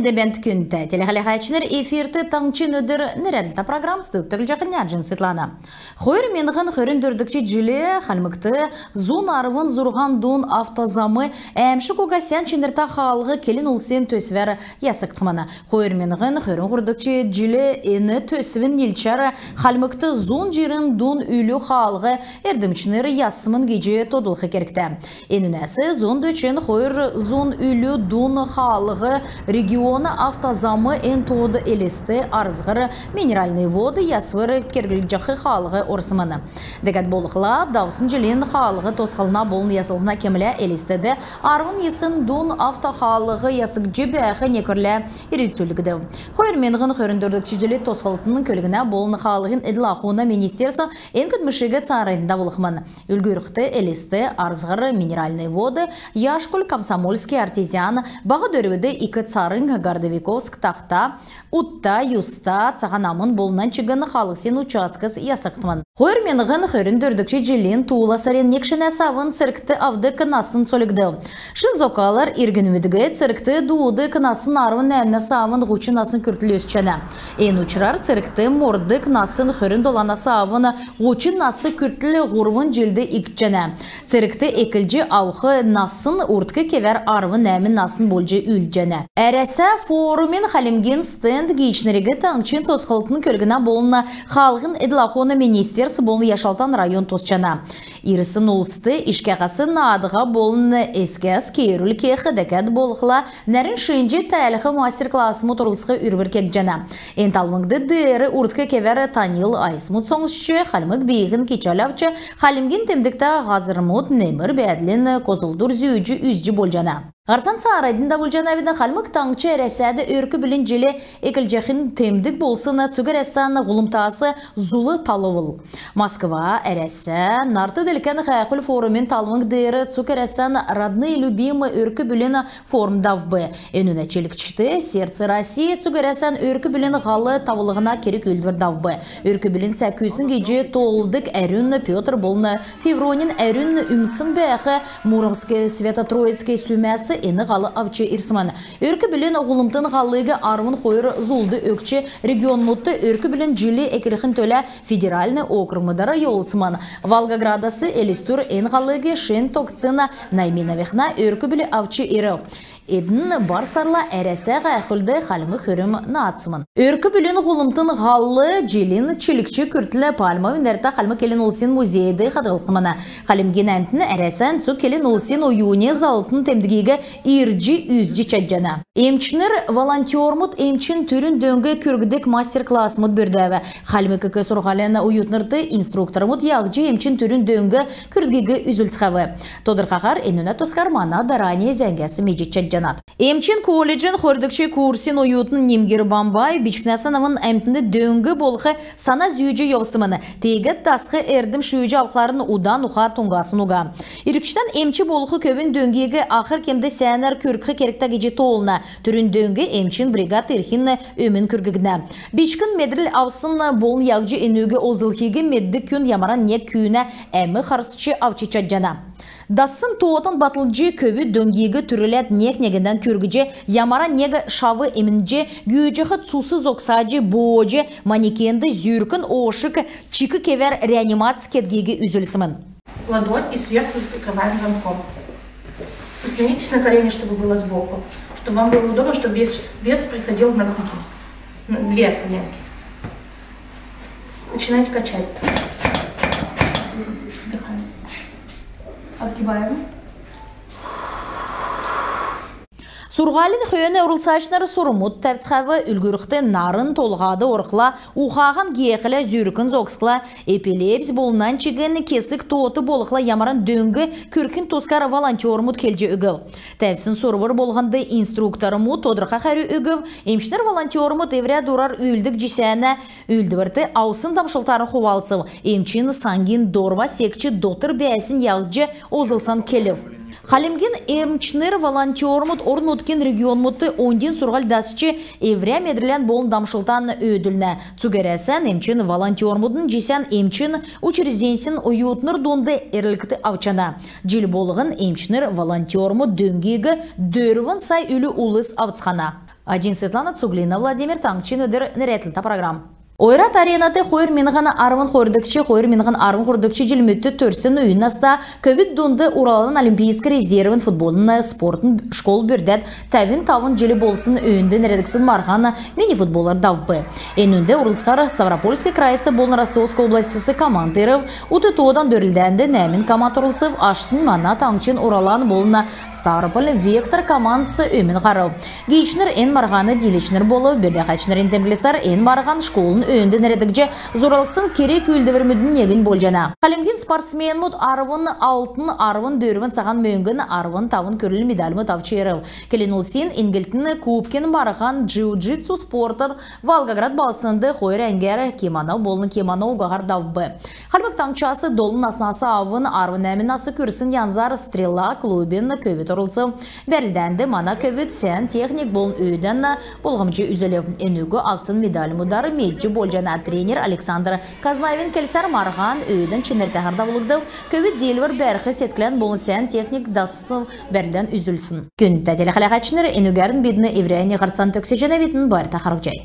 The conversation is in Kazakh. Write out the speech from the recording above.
Дебент күнті. Телехалихайчыныр эфирті таңчын өдір нерәділті программ стөктігіл жақын нәджін Светлана. Хойр менғын хөрін дүрдікчі джиле халмыкты зун арвын зурған дун автозамы әмші көгасян чендірта халғы келін ұлсен төсвер ясықтыманы. Хойр менғын хөрін ғырдікчі джиле ені төсвін елчары халмыкты зун жирін дун үйлі халғы әрдімчінер ясымын геже тодылқы керікті. Енінәсі зун дөчен хойр зун үйлі дун халғы регионы автозамы эн тоды элесті арзғыры минеральный воды ясвыры кергілджақы халығы орсыманы. Дегат болықла даусын желен халығы тосқалына болын ясылына кемілі элестеді арвын есын дун авто халығы ясық жебе әқі некірлі ерітсөлігді. Хойырменғын хөріндірдікші желет тосқалтының көлігіне болын халығын әділақуына министерсі ен күтмішігі царайында болықмын. Үлгіріқті элесті арзғыры минеральный воды яшкүл комсомольский артезиан бағы дөріведі икі царын Гардовиковск тақта, утта, юста, цағанамын болынан чыгын халықсен участкыз ясықтымын. Хойр менғын хөрін дүрдікші желен туыла сарен некшіне савын циркті авды кынасын солігді. Шын зокалар иргінімедігі циркті дуыды кынасын арвын әміне савын ғучын асын күртілі өсчені. Ен учырар циркті морды кынасын хөрін долана савын ғучын асы күртілі ғурвын желді икчені. Циркті екілжі ауқы насын ұртқы кевер арвын әмін насын болжы үлджені. Әрәсі форумен халимген стенд гейшнерегі таңчын тосқалтын көлгіна болына халғын эділақуыны министерсі болыны яшалтан район тосчана. Ирісін ұлысты ішкеғасы надыға болыны эскәс кейріл кеқі дәкәд болықла нәрін шынжы тәліқі мастер-классы мұтырылысқы үрвір кек жана. Энталмыңды дәрі ұртқы кевері Танил Айсмут соңызшы халимық бейгін кечалавчы халимген темдікті ғазырмут немір бәділін козылдыр зүйджі үзджі бол жана. Ғарсан сарайдында бұл жанавидан қалмық таңчы әрәсәді өркі білін желе екіл темдік болсына цүгір әсәні ғылымтасы зулы талывыл. Москва әрәсә нарты ділкен қайқыл форумен талмың дәрі цүгір әсәні родные любимы өркі біліні форумдав бы. Өніне челікчіті сердце России цүгір әсән өркі біліні ғалы тавылығына керек өлдірдав бы. Өркі білін сәкүйсін геже толдық әрінні Петр болны, Февронин әрінні үмсін бәқі, Муромский, Свято-Троицкий сүмәсі ені ғалы авчы ирсіманы. Өркі білін ғылымтын ғалығы армын қойыр зулды өкче регион мұтты өркі білін жилі әкіріхін төлі федеральны окрымыдары еолсыманы. Волгоградасы әлістір ен ғалығы шен тоқцына найминавехна өркі білі авчы ирі. Едін барсарла әрәсі ғайқылды қалымы көрім наатсымын. Өркі білін ғылымтын ғалы жилін челікчі күртілі пальма вендерді қалымы келін ұлсен музейді қадғылқымына. Қалымген әмтіні әрәсін цу келін ұлсен ойуне залтын темдігегі ирджи үзджи чаджана. Емчінір волонтермут емчин түрін дөңгі күргідік мастер-классымыд бірдәві. Қалымы көкі сұрғалыны ұйытнырды инструкторымыд яғжи емчин түрін дөңгі күргігі үзілтіғавы. Тодырқағар енуна тоскармана даране зәңгәсі меджет чаджана. Емчин колледжін хордыкчы курсин ойутын немгер бамбай бичкнасанамын әмтінді дөңгі болқы сана зүйджі еусымыны. Тегіт тасқы әрдім шүйджі ауқларын удан уға тұңғасын уға. Ирікштан емчі болқы көбін дөңгегі ақыр кемді сәнер көркі керекті геже тоғылына. Түрін дөңгі емчин бригад ерхін өмін күргігіне. Бичкін медріл авсын болын яғжы енуге озылхегі медді күн ямаран не күйіне әмі қарсычы авчыча жана. Дасын тоғытын батылжы көбі дөңгегі түрілет нек-негінден көргіже, ямара неге шавы емінже, гүйджіғі цусыз оксаджы, боожы, манекенді, зюркін, ошық, чикі кевер реанимация кетгегі үзілісімін. Ладонь и сверху прикрываем замком. Остановитесь на колени, чтобы было сбоку, чтобы вам было удобно, чтобы вес приходил на груди. Две коленки. Начинайте качать. Отгибаем. Сурғалин хүйені ұрылсашынары сұрымыд тәвцхавы үлгіріқті нарын толғады орқыла, ұқаған геқілі зүйрікін зоқсқыла, эпилепс болынан чеген кесік тоты болықла ямаран дөңгі күркін тоскар волонтермыд келжі үгіл. Тәвсін сұрвыр болғанды инструкторымыд тодырқа қәрі үгіл, емшінер волонтермыд евря дұрар үлдік жесәні үлдівірті аусын дамшылтары қуалцыл, емчин сангин дорва секчі дотыр бәсін яғжы озылсан келів. Халимген емчнер волонтермыд орын өткен регион мұтты онден сұрғал дасычы евря медрілен болын дамшылтан өділіне. Цугересен емчин волонтермыдың жесен емчин учрежденсін уютныр донды әрлікті авчана. Жил болығын емчнер волонтермыд дөңгегі дөрвін сай үлі улыс авцхана. Один Светлана Цуглина, Владимир Таңчин өдір нәретлі программ. Ойрат аренаты хойыр менған арвын хордыкчы жилмөтті төрсін үйінаста көбіт донды Уралын олимпийскі резервін футболын спортын школ бүрдәт тәвін тавын желі болсын өйінді нәредіксін марғаны мини-футболар давбы. Энүнді Урылсқар Ставропольский крайсы болын Ростовской областысы командыров, ұтытуыдан дөрілдәнді нәмін команд Урылсыв аштын мана Таңчин Уралан болына Ставрополь Вектор командысы өймін қарау. Гейчнер ен марғаны дилечнер болу, берді қачнер интемглесар ен марған школын өйінді нәредікже зоралықсын керек өлді вермүдін негін болжана. Қалемген спортсмен мұд арвын алтын, арвын дөрвін саған мөңгін, арвын тавын көрілі медаль мұд авчерыл. Келен ол сен ингілтіні кубкен марған джиу-джитсу спортыр Волгоград балсынды қойыр әнгері кеманау болын кеманау ғағар давбы. Қалбек таңчасы долын аснасы авын арвын әмін асы көрсін янзар стрела клубен көвет ұрылсы. Бәрілдәнді мана көвет сән техник болын өйден болғымчы үзілі. Энугі авсын медаль мұдары меджі болжана тренер Александр Казлавин келсар марған өйден чынертағарда болуғды. Көвет делвар бәріқі сеткілен болын сән техник дасы бәрілден үзілсін. Күн тәтелі қалақачыныр энугәрін бедіні еврейіне ғарсан төксе жана бетін бар тақарық жай.